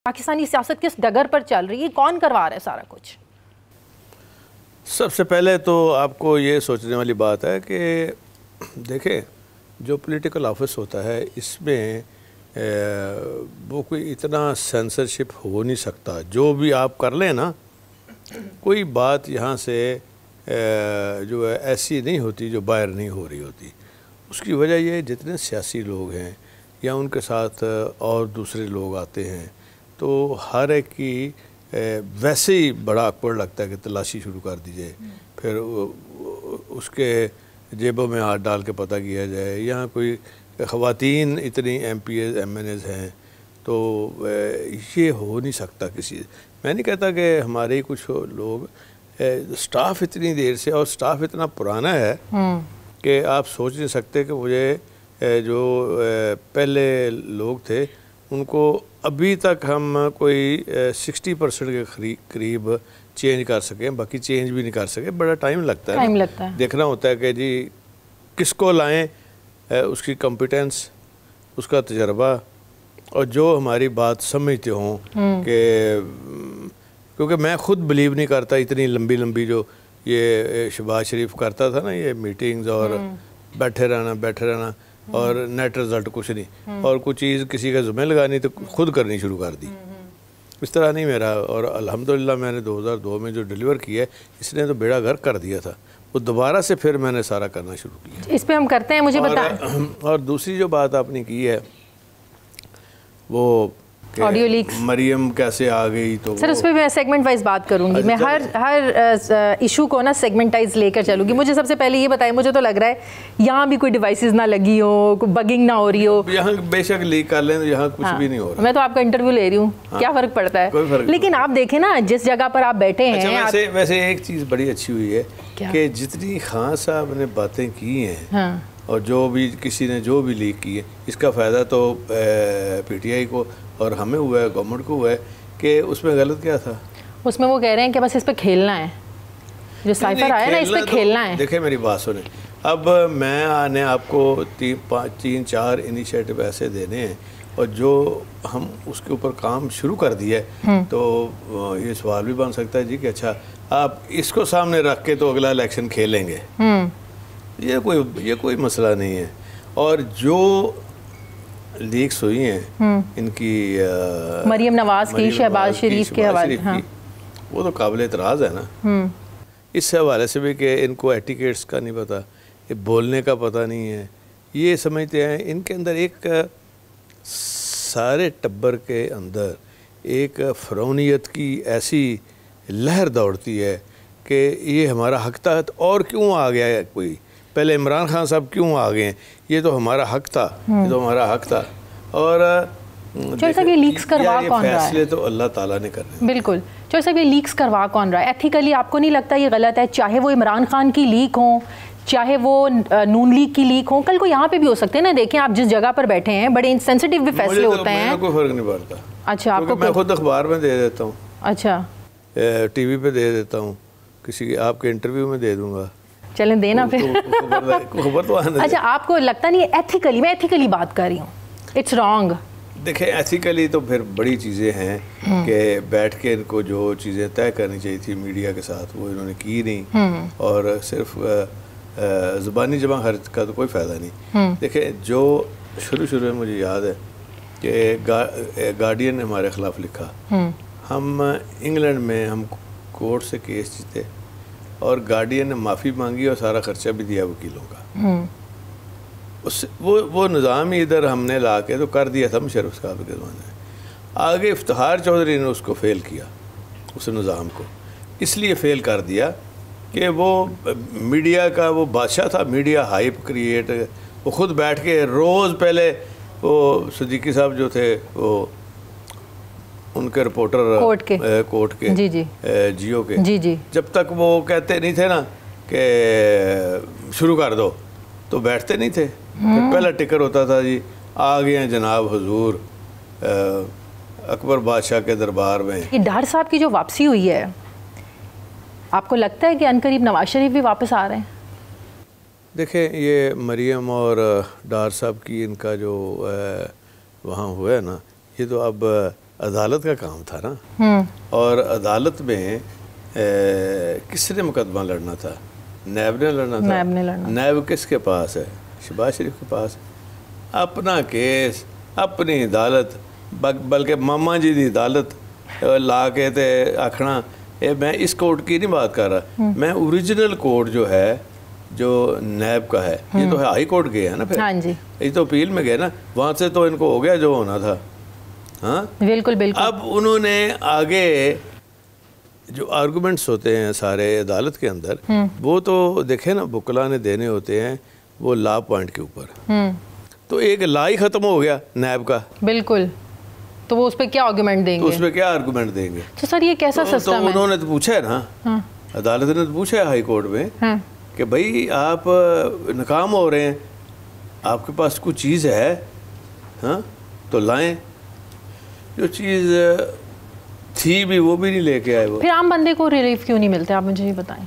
پاکستانی سیاست کس ڈگر پر چل رہی ہے, کون کروا رہا ہے سارا کچھ؟ سب سے پہلے تو آپ کو یہ سوچنے والی بات ہے کہ دیکھیں جو پولیٹیکل آفس ہوتا ہے اس میں وہ کوئی اتنا سینسرشپ ہو نہیں سکتا. جو بھی آپ کر لیں نا, کوئی بات یہاں سے جو ہے ایسی نہیں ہوتی جو باہر نہیں ہو رہی ہوتی. اس کی وجہ یہ جتنے سیاسی لوگ ہیں یا ان کے ساتھ اور دوسرے لوگ آتے ہیں تو ہر ایک کی ویسے ہی بڑا آکورڈ لگتا ہے کہ تلاشی شروع کر دیجئے, پھر اس کے جیبوں میں ہاتھ ڈال کے پتہ کیا جائے. یہاں کوئی خواتین اتنی M P As M N As ہیں تو یہ ہو نہیں سکتا کسی. میں نہیں کہتا کہ ہمارے کچھ لوگ سٹاف اتنی دیر سے اور سٹاف اتنا پرانا ہے کہ آپ سوچ نہیں سکتے کہ مجھے جو پہلے لوگ تھے ان کو ابھی تک ہم کوئی 60% کے قریب چینج کر سکیں, باقی چینج بھی نہیں کر سکے. بڑا ٹائم لگتا ہے, دیکھنا ہوتا ہے کہ جی کس کو لائیں, اس کی کمپیٹنس, اس کا تجربہ, اور جو ہماری بات سمجھتے ہوں کہ کیونکہ میں خود بلیو نہیں کرتا اتنی لمبی جو یہ شہباز شریف کرتا تھا نا, یہ میٹنگز اور بیٹھے رہنا اور نیٹ رزلٹ کچھ نہیں, اور کوئی چیز کسی کا ذمہ لگانی تو خود کرنی شروع کر دی. اس طرح نہیں میرا, اور الحمدللہ میں نے 2002 میں جو ڈیلیور کیا ہے اس نے تو بیڑا غرق کر دیا تھا. وہ دوبارہ سے پھر میں نے سارا کرنا شروع کیا. اس پہ ہم کرتے ہیں, مجھے بتائیں. اور دوسری جو بات آپ نے کی ہے وہ آڈیو لیکس, مریم کیسے آ گئی, تو سر اس پہ میں سیگمنٹ وائز بات کروں گی. میں ہر ایشو کو نا سیگمنٹائز لے کر چلوں گی. مجھے سب سے پہلے یہ بتائیں, مجھے تو لگ رہا ہے یہاں بھی کوئی ڈیوائسز نہ لگی ہو, کوئی بگنگ نہ ہو رہی ہو. یہاں بے شک لیک کر لیں تو یہاں کچھ بھی نہیں ہو رہا. میں تو آپ کا انٹرویو لے رہی ہوں, کیا فرق پڑتا ہے. لیکن آپ دیکھیں نا جس جگہ پر آپ بیٹھے ہیں. ویسے ایک چیز بڑی اچھی ہوئی ہے کہ جتنی خان صاحب نے باتیں کی ہیں اور جو بھی کسی نے جو بھی لیک کی ہے, اس کا فائدہ تو پی ٹی آئی کو اور ہمیں ہوا ہے, گورنمنٹ کو ہوا ہے. کہ اس میں غلط کیا تھا؟ اس میں وہ کہہ رہے ہیں کہ بس اس پہ کھیلنا ہے, جو سائفر آیا نا اس پہ کھیلنا ہے. دیکھیں میری بات سنیں, اب میں نے آپ کو 3-4 انیشیٹو ایسے دینے ہیں اور جو ہم اس کے اوپر کام شروع کر دیا ہے تو یہ سوال بھی بن سکتا ہے جی کہ اچھا آپ اس کو سامنے رکھ کے تو اگلا الیکشن کھیلیں گے. یہ کوئی مسئلہ نہیں ہے. اور جو لیکس ہوئی ہیں ان کی مریم نواز کی, شہباز شریف کے حوالے, وہ تو قابل اعتراض ہے نا. اس حوالے سے بھی کہ ان کو ایٹیکیٹس کا نہیں پتہ, یہ بولنے کا پتہ نہیں ہے. یہ سمجھتے ہیں ان کے اندر ایک سارے ٹبر کے اندر ایک فرعونیت کی ایسی لہر دوڑتی ہے کہ یہ ہمارا حق تھا اور کیوں آ گیا ہے کوئی, پہلے عمران خان صاحب کیوں آ گئے ہیں, یہ تو ہمارا حق تھا, یہ تو ہمارا حق تھا. اور چوہے صاحب یہ لیکس کروا کون رہا ہے؟ فیصلے تو اللہ تعالیٰ نے کرنے. بالکل. چوہے صاحب یہ لیکس کروا کون رہا ہے؟ ایتھیکلی آپ کو نہیں لگتا یہ غلط ہے؟ چاہے وہ عمران خان کی لیک ہوں, چاہے وہ نون لیگ کی لیک ہوں, کل کو یہاں پہ بھی ہو سکتے ہیں نا. دیکھیں آپ جس جگہ پر بیٹھے ہیں بڑے سینسیٹیو بھی فیصلے ہوتے ہیں. کوئی فرق نہیں پڑتا. اچھا, آپ کو میں خود اخبار میں دے دیتا ہوں, اچھا ٹی وی پہ دے دیتا ہوں, کسی آپ کے انٹرویو میں دے دوں گا. چلیں دینا پھر. خبر تو آنا. اچھا, آپ کو لگتا نہیں ایتھیکلی, میں ایتھیکلی بات کر رہی ہوں, اٹس رانگ. دیکھیں ایتھیکلی تو پھر بڑی چیزیں ہیں کہ بیٹھ کے ان کو جو چیزیں طے کرنی چاہیے تھی میڈیا کے ساتھ وہ انہوں نے کی نہیں, اور صرف زبانی جمع خرچ کا تو کوئی فائدہ نہیں. دیکھیں جو شروع میں مجھے یاد ہے کہ گارڈین نے ہمارے خلاف لکھا, ہم انگلینڈ میں ہم کورٹ سے کیس جیتے اور گارڈین نے معافی مانگی اور سارا خرچہ بھی دیا وکیلوں کا. وہ نظام ہی ادھر ہم نے لا کے تو کر دیا تھا مشرف صاحب کے زمانے میں. آگے افتخار چودھری نے اس کو فیل کیا, اس نظام کو اس لیے فیل کر دیا کہ وہ میڈیا کا وہ بادشاہ تھا, میڈیا ہائپ کریٹ. وہ خود بیٹھ کے روز پہلے وہ صدیقی صاحب جو تھے وہ ان کے رپورٹر کورٹ کے جیو کے, جب تک وہ کہتے نہیں تھے نا کہ شروع کر دو تو بیٹھتے نہیں تھے. پہلا ٹکر ہوتا تھا جی آ گئے ہیں جناب حضور اکبر بادشاہ کے دربار میں. یہ ڈار صاحب کی جو واپسی ہوئی ہے, آپ کو لگتا ہے کہ عنقریب نواز شریف بھی واپس آ رہے ہیں؟ دیکھیں یہ مریم اور ڈار صاحب کی ان کا جو وہاں ہوا ہے نا, یہ تو اب عدالت کا کام تھا نا، اور عدالت میں کس نے مقدمہ لڑنا تھا؟ نیب نے لڑنا تھا۔ نیب کس کے پاس ہے؟ شہباز شریف کے پاس۔ اپنا کیس، اپنی عدالت، بلکہ ماما جی دی عدالت لا کے تے آکھنا میں اس کورٹ کی نہیں بات کر رہا، میں اوریجنل کورٹ جو ہے جو نیب کا ہے، یہ تو ہائی کورٹ گئے ہیں نا، پھر یہ تو اپیل میں گئے نا، وہاں سے تو ان کو ہو گیا جو ہونا تھا۔ ہاں بالکل بالکل۔ اب انہوں نے آگے جو آرگومنٹس ہوتے ہیں سارے عدالت کے اندر، وہ تو دیکھیں نا وکلا نے دینے ہوتے ہیں وہ لا پوائنٹ کے اوپر، تو ایک لا ہی ختم ہو گیا نیب کا۔ بالکل، تو وہ اس پہ کیا آرگومنٹ دیں گے؟ اس پہ کیا آرگومنٹ دیں گے؟ تو سر یہ کیسا سسٹم ہے؟ انہوں نے تو پوچھا ہے نا، عدالت نے تو پوچھا ہے ہائی کورٹ میں کہ بھائی آپ ناکام ہو رہے ہیں، آپ کے پاس کوئی چیز ہے ہاں تو لائیں۔ جو چیز تھی بھی وہ بھی نہیں لے کے آئے وہ۔ پھر عام بندے کو ریلیف کیوں نہیں ملتے، آپ مجھے یہ بتائیں۔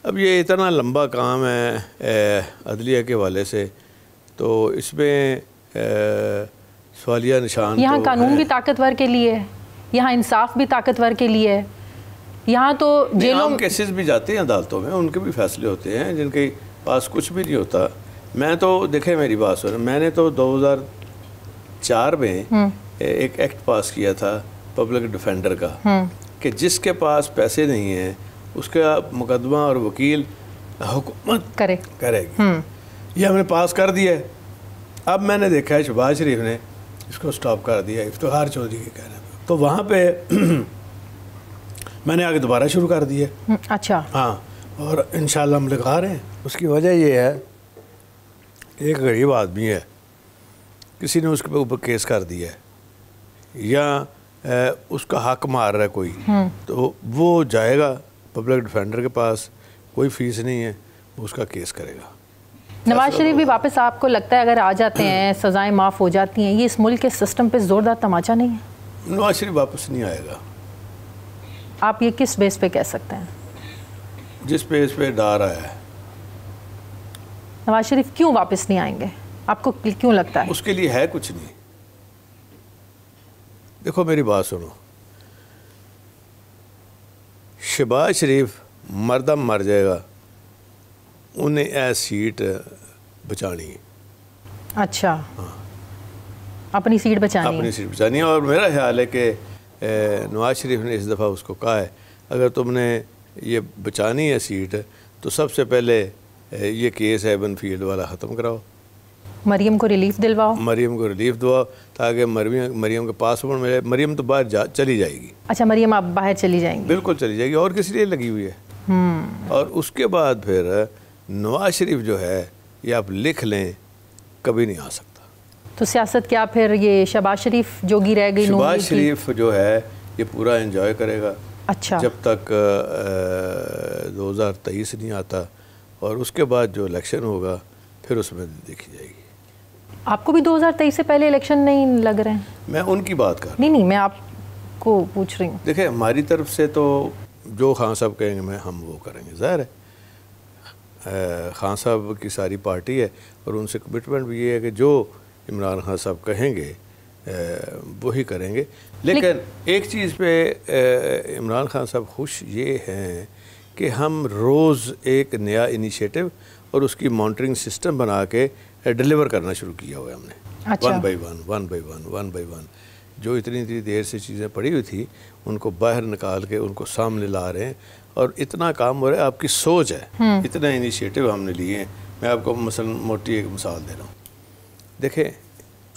اب یہ اتنا لمبا کام ہے عدلیہ کے حوالے سے، تو اس میں سوالیہ نشان یہاں قانون بھی طاقتور کے لیے ہے، یہاں انصاف بھی طاقتور کے لیے ہے، یہاں تو جیلوں کیسز بھی جاتے ہیں عدالتوں میں، ان کے بھی فیصلے ہوتے ہیں جن کے پاس کچھ بھی نہیں ہوتا۔ میں تو دیکھیں میری بات سنیں، میں نے تو 2004 میں ایک ایکٹ پاس کیا تھا پبلک ڈیفینڈر کا کہ جس کے پاس پیسے نہیں ہیں اس کا مقدمہ اور وکیل حکومت کرے گی، یہ ہم نے پاس کر دیا ہے۔ اب میں نے دیکھا ہے شہباز شریف نے اس کو سٹاپ کر دیا افتخار چودھری کے کہنے پہ، تو وہاں پہ میں نے آگے دوبارہ شروع کر دیا۔ اچھا ہاں، اور انشاءاللہ ہم لگا رہے ہیں۔ اس کی وجہ یہ ہے ایک غریب آدمی ہے، کسی نے اس کے اوپر کیس کر دیا ہے یا اس کا حق مار رہا ہے کوئی، تو وہ جائے گا پبلک ڈیفینڈر کے پاس، کوئی فیس نہیں ہے، وہ اس کا کیس کرے گا۔ نواز شریف بھی واپس آپ کو لگتا ہے اگر آ جاتے ہیں سزائیں معاف ہو جاتی ہیں، یہ اس ملک کے سسٹم پہ زوردار تماچا نہیں ہے؟ نواز شریف واپس نہیں آئے گا۔ آپ یہ کس بیس پہ کہہ سکتے ہیں؟ جس بیس پہ ڈر آیا ہے۔ نواز شریف کیوں واپس نہیں آئیں گے، آپ کو کیوں لگتا ہے؟ اس کے لیے ہے کچھ نہیں۔ دیکھو میری بات سنو، شہباز شریف مردم مر جائے گا، انہیں اے سیٹ بچانی ہے۔ اچھا ہاں، اپنی سیٹ بچانی ہے، اور میرا خیال ہے کہ نواز شریف نے اس دفعہ اس کو کہا ہے اگر تم نے یہ بچانی ہے سیٹ تو سب سے پہلے یہ کیس ہے بنفیلڈ والا ختم کراؤ، مریم کو ریلیف دلواؤ تاکہ مریم کے پاسپورٹ ملے۔ مریم تو باہر چلی جائے گی۔ اچھا، مریم آپ باہر چلی جائیں گی؟ بالکل چلی جائے گی، اور کس لیے لگی ہوئی ہے۔ اور اس کے بعد پھر نواز شریف جو ہے یہ آپ لکھ لیں کبھی نہیں آ سکتا۔ تو سیاست کیا پھر یہ شہباز شریف جوگی رہ گئی؟ شہباز شریف جو ہے یہ پورا انجوائے کرے گا اچھا جب تک 2023 نہیں آتا، اور اس کے بعد جو الیکشن ہوگا پھر اس میں دیکھی جائے گی۔ آپ کو بھی 2023 سے پہلے الیکشن نہیں لگ رہے ہیں؟ میں ان کی بات کر رہا ہوں۔ نہیں میں آپ کو پوچھ رہی ہوں۔ دیکھیں ہماری طرف سے تو جو خان صاحب کہیں گے ہم وہ کریں گے، ظاہر ہے خان صاحب کی ساری پارٹی ہے اور ان سے کمٹمنٹ بھی یہ ہے کہ جو عمران خان صاحب کہیں گے وہی کریں گے۔ لیکن ایک چیز پہ عمران خان صاحب خوش یہ ہیں کہ ہم روز ایک نیا انیشیٹو اور اس کی مانیٹرنگ سسٹم بنا کے ڈیلیور کرنا شروع کیا ہوا ہے ہم نے، ون بائی ون جو اتنی دیر سے چیزیں پڑی ہوئی تھی ان کو باہر نکال کے ان کو سامنے لا رہے ہیں، اور اتنا کام ہو رہا ہے۔ آپ کی سوچ ہے، اتنا انیشیٹو ہم نے لیے ہیں۔ میں آپ کو مثلا موٹی ایک مثال دے رہا ہوں، دیکھیں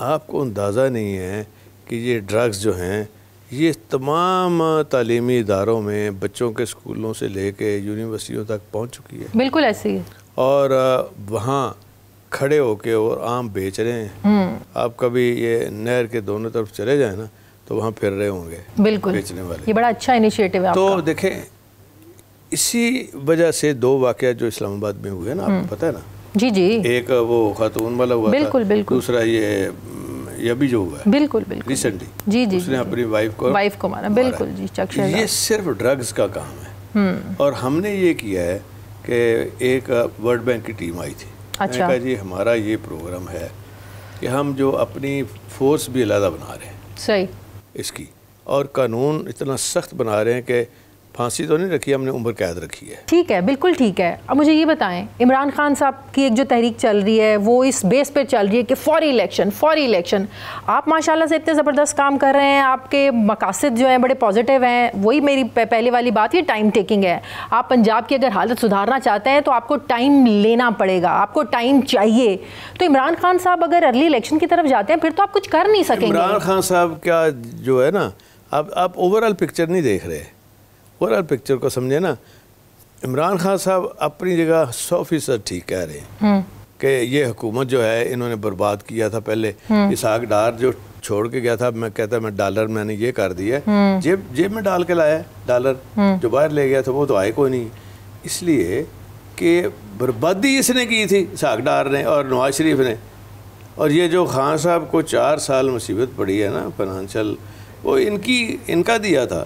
آپ کو اندازہ نہیں ہے کہ یہ ڈرگز جو ہیں یہ تمام تعلیمی اداروں میں بچوں کے اسکولوں سے لے کے یونیورسٹیوں تک پہنچ چکی ہے۔ بالکل ایسی ہے، اور وہاں کھڑے ہو کے اور آم بیچ رہے ہیں۔ آپ کبھی یہ نہر کے دونوں طرف چلے جائیں نا تو وہاں پھر رہے ہوں گے بالکل بیچنے والے۔ یہ بڑا اچھا انیشیٹو ہے۔ تو دیکھیں اسی وجہ سے 2 واقعات جو اسلام آباد میں ہوئے نا، آپ کو پتہ ہے نا؟ جی جی، ایک وہ خاتون والا ہوا تھا، دوسرا یہ بھی جو ہوا ہے بالکل ریسنٹلی، جی جی، اس نے اپنی وائف کو مارا۔ بالکل جی، یہ صرف ڈرگز کا کام ہے۔ اور ہم نے یہ کیا ہے کہ ایک ورلڈ بینک کی ٹیم آئی تھی، میں نے کہا جی ہمارا یہ پروگرام ہے کہ ہم جو اپنی فورس بھی علیحدہ بنا رہے ہیں، صحیح اس کی، اور قانون اتنا سخت بنا رہے ہیں کہ پھانسی تو نہیں رکھی، ہم نے عمر قید رکھی ہے. ٹھیک ہے، بالکل ٹھیک ہے. اب مجھے یہ بتائیں، عمران خان صاحب کی ایک جو تحریک چل رہی ہے وہ اس بیس پہ چل رہی ہے کہ فوری الیکشن. آپ ماشاءاللہ سے اتنے زبردست کام کر رہے ہیں، آپ کے مقاصد جو ہیں بڑے پازیٹیو ہیں. وہی میری پہلے والی بات، یہ ٹائم ٹیکنگ ہے. آپ پنجاب کی اگر حالت سدھارنا چاہتے ہیں تو آپ کو ٹائم لینا پڑے گا، آپ کو ٹائم چاہیے. تو عمران خان صاحب اگر ارلی الیکشن کی طرف جاتے ہیں پھر تو آپ کچھ کر نہیں سکیں گے. عمران خان صاحب کا جو ہے نا، آپ اوور آل پکچر نہیں دیکھ رہے. اوور آل پکچر کو سمجھے نا. عمران خان صاحب اپنی جگہ 100% ٹھیک کہہ رہے ہیں کہ یہ حکومت جو ہے انہوں نے برباد کیا تھا. پہلے اسحاق ڈار جو چھوڑ کے گیا تھا، میں کہتا میں ڈالر میں نے یہ کر دیا، جیب میں ڈال کے لایا ڈالر. جو باہر لے گیا تھا وہ تو آئے کوئی نہیں. اس لیے کہ بربادی اس نے کی تھی، اسحاق ڈار نے اور نواز شریف نے. اور یہ جو خان صاحب کو 4 سال مصیبت پڑی ہے نا فائنانشل، وہ ان کا دیا تھا.